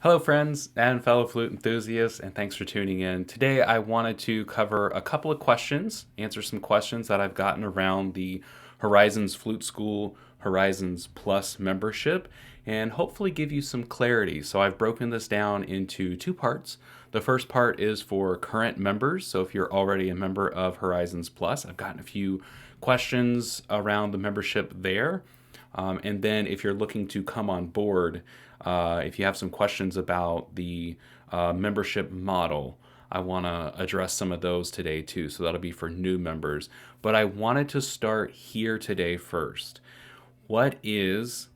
Hello, friends and fellow flute enthusiasts, and thanks for tuning in. Today, I wanted to cover a couple of questions, answer some questions that I've gotten around the Horizons Flute School Horizons Plus membership, and hopefully give you some clarity. So, I've broken this down into two parts. The first part is for current members. So, if you're already a member of Horizons Plus, I've gotten a few questions around the membership there. And then if you're looking to come on board, if you have some questions about the membership model, I want to address some of those today too. So that'll be for new members. But I wanted to start here today first. What is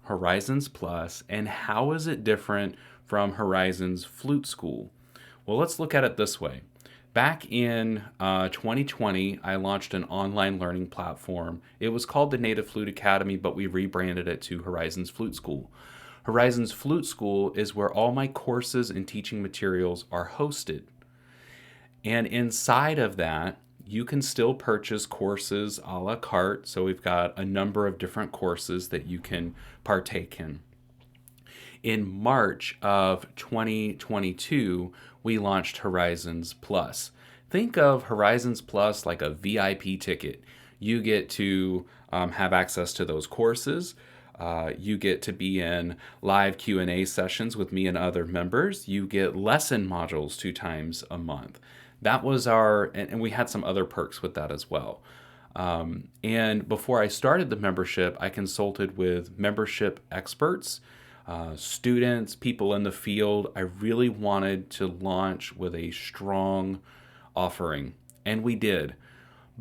Horizons Plus and how is it different from Horizons Flute School? Well, let's look at it this way. Back in 2020, I launched an online learning platform. It was called the Native Flute Academy, but we rebranded it to Horizons Flute School. Horizons Flute School is where all my courses and teaching materials are hosted. And inside of that, you can still purchase courses a la carte. So we've got a number of different courses that you can partake in. In March of 2022, we launched Horizons Plus. Think of Horizons Plus like a VIP ticket. You get to have access to those courses. You get to be in live Q&A sessions with me and other members. You get lesson modules 2 times a month. That was and we had some other perks with that as well. And before I started the membership, I consulted with membership experts, students, people in the field. I really wanted to launch with a strong offering, and we did.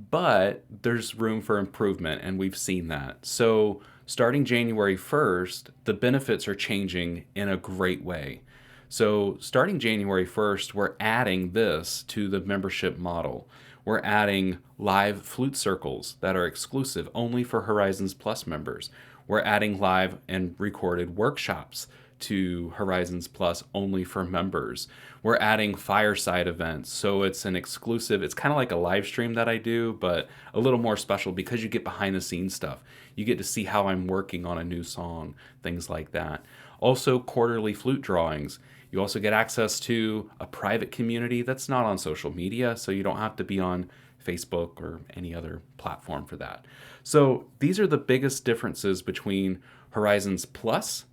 But there's room for improvement, and we've seen that. So starting January 1st, the benefits are changing in a great way. So starting January 1st, we're adding this to the membership model. We're adding live flute circles that are exclusive only for Horizons Plus members. We're adding live and recorded workshops to Horizons Plus only for members. We're adding fireside events. So it's an exclusive, it's kind of like a live stream that I do, but a little more special because you get behind the scenes stuff. You get to see how I'm working on a new song, things like that. Also, quarterly flute drawings. You also get access to a private community that's not on social media, so you don't have to be on Facebook or any other platform for that. So these are the biggest differences between Horizons Plus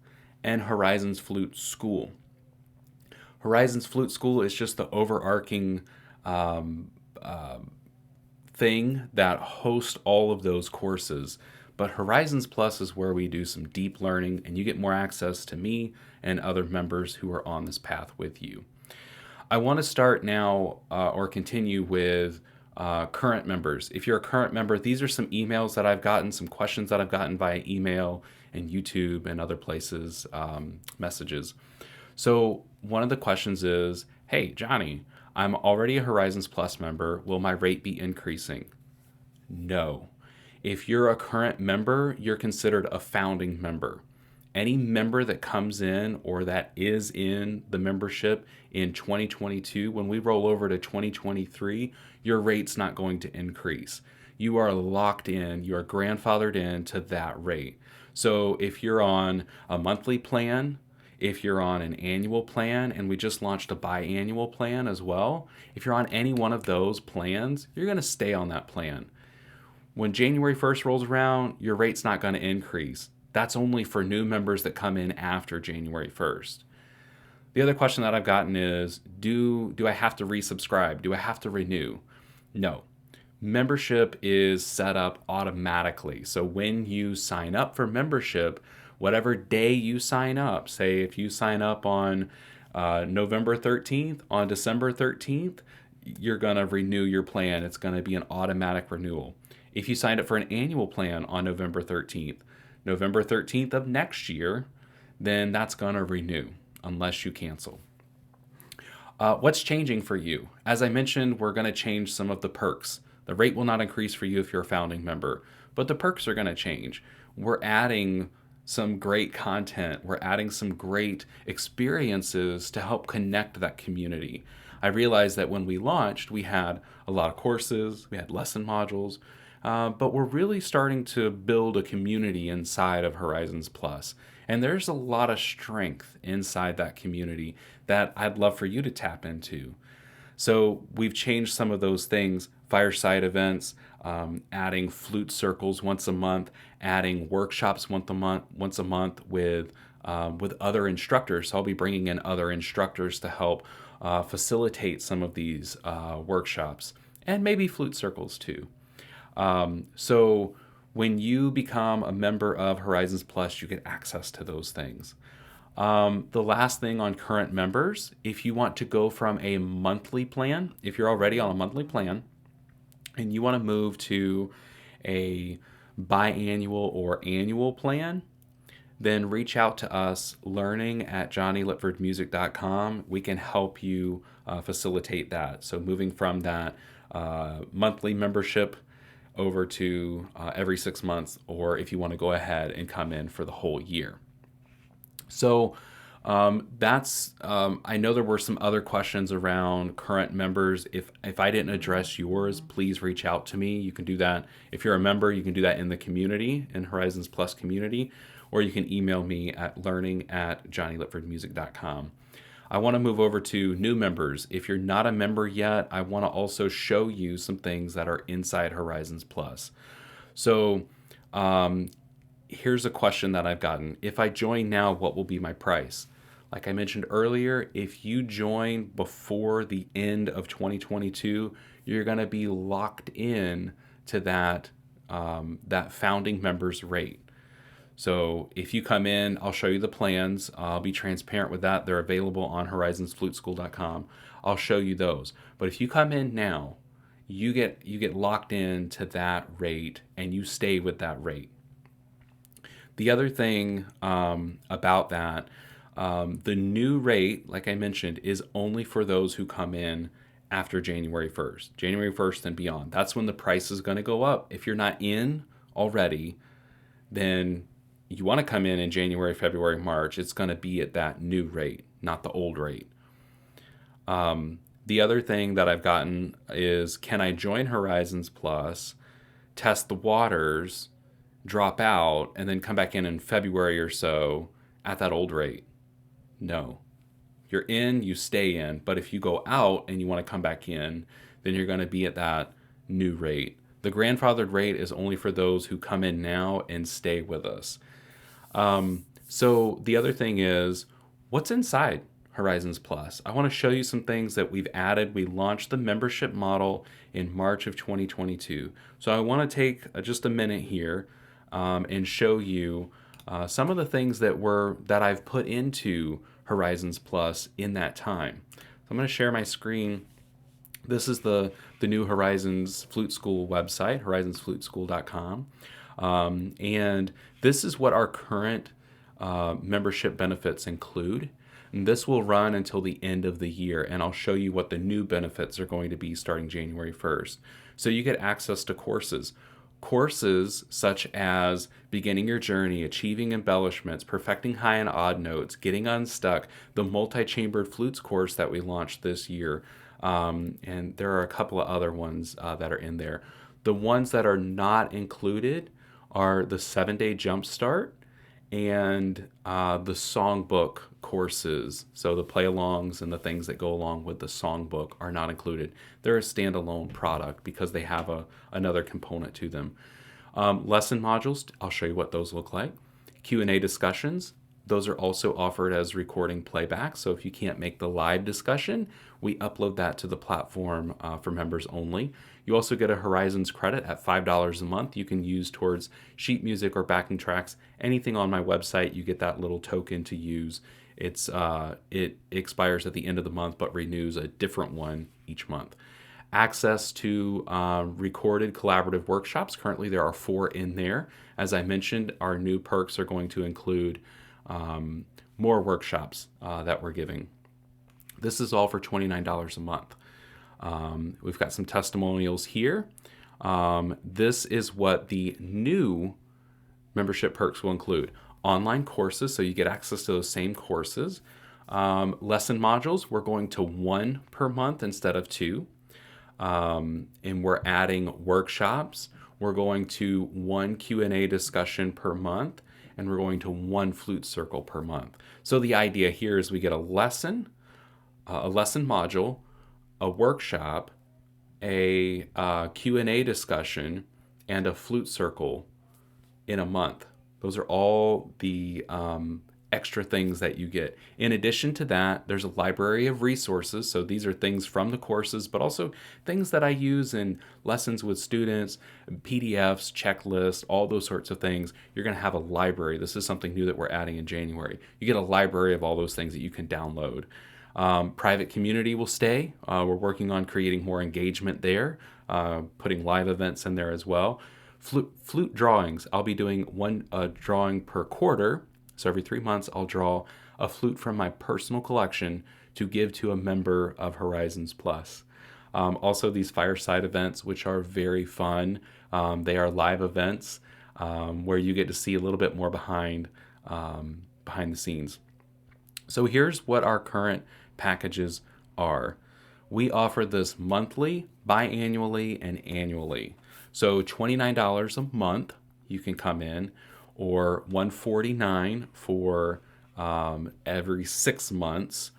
and Horizons Flute School. Horizons Flute School is just the overarching thing that hosts all of those courses. But Horizons Plus is where we do some deep learning and you get more access to me and other members who are on this path with you. I want to start now or continue with current members. If you're a current member, these are some emails that I've gotten, some questions that I've gotten via email and YouTube and other places, messages. So one of the questions is, hey, Johnny, I'm already a Horizons Plus member. Will my rate be increasing? No. If you're a current member, you're considered a founding member. Any member that comes in or that is in the membership in 2022, when we roll over to 2023, your rate's not going to increase. You are locked in, you are grandfathered in to that rate. So if you're on a monthly plan, if you're on an annual plan, and we just launched a biannual plan as well, if you're on any one of those plans, you're going to stay on that plan. When January 1st rolls around, your rate's not going to increase. That's only for new members that come in after January 1st. The other question that I've gotten is, do I have to resubscribe? Do I have to renew? No. Membership is set up automatically. So when you sign up for membership, whatever day you sign up, say if you sign up on November 13th, on December 13th, you're going to renew your plan. It's going to be an automatic renewal. If you signed up for an annual plan on November 13th of next year, then that's going to renew unless you cancel. What's changing for you? As I mentioned, we're going to change some of the perks. The rate will not increase for you if you're a founding member, but the perks are going to change. We're adding some great content. We're adding some great experiences to help connect that community. I realized that when we launched, we had a lot of courses, we had lesson modules, but we're really starting to build a community inside of Horizons Plus. And there's a lot of strength inside that community that I'd love for you to tap into. So we've changed some of those things, fireside events, adding flute circles once a month, adding workshops once a month with other instructors. So I'll be bringing in other instructors to help facilitate some of these workshops, and maybe flute circles too. So when you become a member of Horizons Plus, you get access to those things. The last thing on current members, if you want to go from a monthly plan, if you're already on a monthly plan and you want to move to a biannual or annual plan, then reach out to us, learning@johnnylitfordmusic.com. We can help you facilitate that. So moving from that monthly membership over to every 6 months, or if you want to go ahead and come in for the whole year. So I know there were some other questions around current members. If I didn't address yours, please reach out to me. You can do that. If you're a member, you can do that in the community, in Horizons Plus community, or you can email me at learning@johnnylitfordmusic.com. I want to move over to new members. If you're not a member yet, I want to also show you some things that are inside Horizons Plus. So here's a question that I've gotten. If I join now, what will be my price? Like I mentioned earlier, if you join before the end of 2022, you're going to be locked in to that founding members rate. So if you come in, I'll show you the plans. I'll be transparent with that. They're available on horizonsfluteschool.com. I'll show you those. But if you come in now, you get locked in to that rate and you stay with that rate. The other thing about that, the new rate, like I mentioned, is only for those who come in after January 1st. January 1st and beyond. That's when the price is going to go up. If you're not in already, then you want to come in January, February, March, it's going to be at that new rate, not the old rate. The other thing that I've gotten is, can I join Horizons Plus, test the waters, drop out, and then come back in February or so at that old rate? No. You're in, you stay in. But if you go out and you want to come back in, then you're going to be at that new rate. The grandfathered rate is only for those who come in now and stay with us. So the other thing is, what's inside Horizons Plus? I want to show you some things that we've added. We launched the membership model in March of 2022. So I want to take just a minute here and show you some of the things that I've put into Horizons Plus in that time. So I'm going to share my screen. This is the new Horizons Flute School website, horizonsfluteschool.com. And this is what our current membership benefits include. And this will run until the end of the year, and I'll show you what the new benefits are going to be starting January 1st. So you get access to courses. Courses such as Beginning Your Journey, Achieving Embellishments, Perfecting High and Odd Notes, Getting Unstuck, the Multi-Chambered Flutes course that we launched this year, and there are a couple of other ones that are in there. The ones that are not included are the 7-day Jumpstart and the songbook courses. So the play-alongs and the things that go along with the songbook are not included. They're a standalone product because they have another component to them. Lesson modules, I'll show you what those look like. Q&A discussions, those are also offered as recording playback. So if you can't make the live discussion, we upload that to the platform for members only. You also get a Horizons credit at $5 a month you can use towards sheet music or backing tracks. Anything on my website, you get that little token to use. It expires at the end of the month but renews a different one each month. Access to recorded collaborative workshops. Currently there are 4 in there. As I mentioned, our new perks are going to include more workshops that we're giving. This is all for $29 a month. We've got some testimonials here. This is what the new membership perks will include. Online courses, so you get access to those same courses. Lesson modules, we're going to 1 per month instead of 2. And we're adding workshops. We're going to 1 Q&A discussion per month. and we're going to 1 flute circle per month. So the idea here is we get a lesson module, a workshop, a Q&A discussion, and a flute circle in a month. Those are all the extra things that you get. In addition to that, there's a library of resources. So these are things from the courses, but also things that I use in lessons with students, PDFs, checklists, all those sorts of things. You're going to have a library. This is something new that we're adding in January. You get a library of all those things that you can download. Private community will stay. We're working on creating more engagement there, putting live events in there as well. Flute drawings. I'll be doing one drawing per quarter. So every 3 months, I'll draw a flute from my personal collection to give to a member of Horizons Plus. Also, these fireside events, which are very fun. They are live events where you get to see a little bit more behind the scenes. So here's what our current packages are. We offer this monthly, biannually, and annually. So $29 a month, you can come in, or $149 for every 6 months,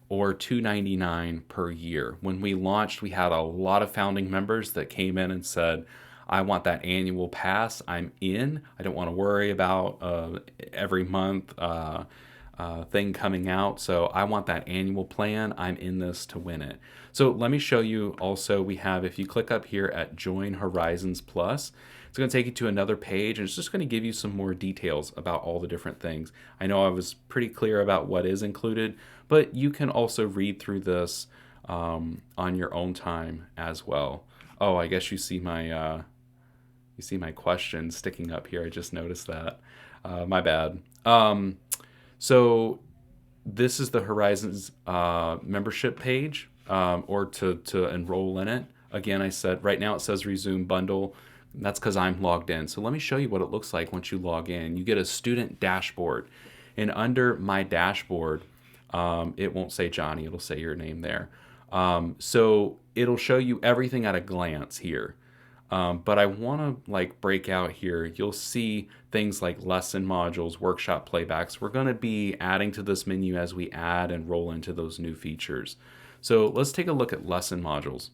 or $299 per year. When we launched, we had a lot of founding members that came in and said, I want that annual pass. I'm in. I don't want to worry about every month thing coming out. So I want that annual plan. I'm in this to win it. So let me show you also, we have, if you click up here at Join Horizons Plus, it's going to take you to another page, and it's just going to give you some more details about all the different things. I know I was pretty clear about what is included, but you can also read through this on your own time as well. Oh, I guess you see my question sticking up here. I just noticed that. My bad. So this is the Horizons membership page, or to enroll in it. Again, I said right now it says resume bundle. That's because I'm logged in. So let me show you what it looks like once you log in. You get a student dashboard. And under my dashboard, it won't say Johnny. It'll say your name there. So it'll show you everything at a glance here. But I want to break out here. You'll see things like lesson modules, workshop playbacks. We're going to be adding to this menu as we add and roll into those new features. So let's take a look at lesson modules.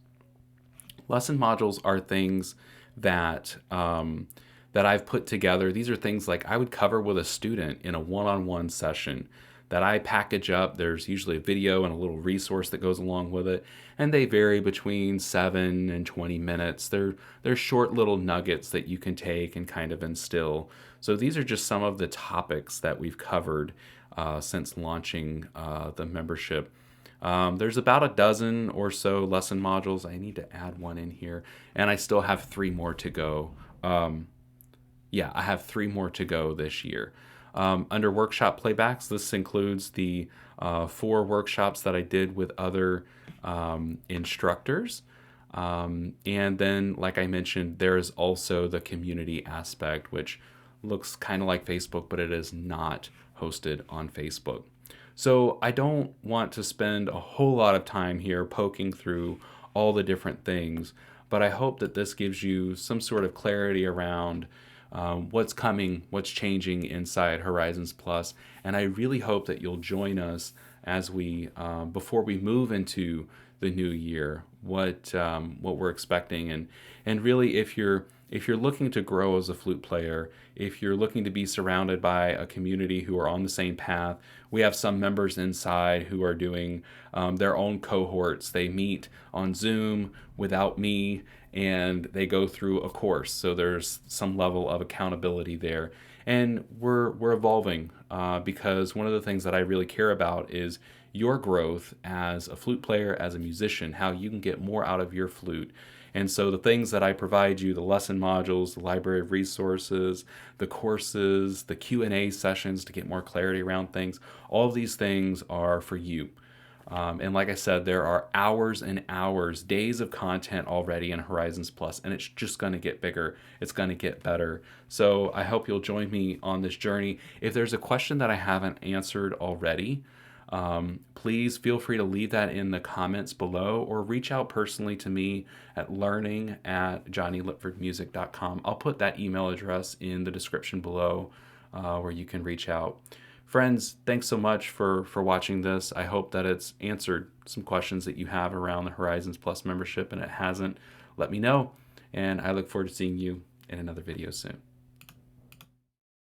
Lesson modules are things that I've put together. These are things like I would cover with a student in a one-on-one session that I package up. There's usually a video and a little resource that goes along with it, and they vary between 7 and 20 minutes. They're short little nuggets that you can take and kind of instill. So these are just some of the topics that we've covered since launching the membership. There's about a dozen or so lesson modules. I need to add one in here, and I still have 3 more to go. I have 3 more to go this year. Under workshop playbacks, this includes the 4 workshops that I did with other instructors. And then, like I mentioned, there is also the community aspect, which looks kind of like Facebook, but it is not hosted on Facebook. So I don't want to spend a whole lot of time here poking through all the different things, but I hope that this gives you some sort of clarity around what's coming, what's changing inside Horizons Plus, and I really hope that you'll join us as we before we move into the new year, what we're expecting, and really if you're looking to grow as a flute player, if you're looking to be surrounded by a community who are on the same path, we have some members inside who are doing their own cohorts. They meet on Zoom without me, and they go through a course. So there's some level of accountability there. And we're evolving because one of the things that I really care about is your growth as a flute player, as a musician, how you can get more out of your flute. And so the things that I provide you, the lesson modules, the library of resources, the courses, the Q&A sessions to get more clarity around things, all of these things are for you. And like I said, there are hours and hours, days of content already in Horizons Plus, and it's just going to get bigger. It's going to get better. So I hope you'll join me on this journey. If there's a question that I haven't answered already, please feel free to leave that in the comments below or reach out personally to me at learning@johnnylitfordmusic.com. I'll put that email address in the description below where you can reach out. Friends, thanks so much for watching this. I hope that it's answered some questions that you have around the Horizons Plus membership, and it hasn't, let me know. And I look forward to seeing you in another video soon.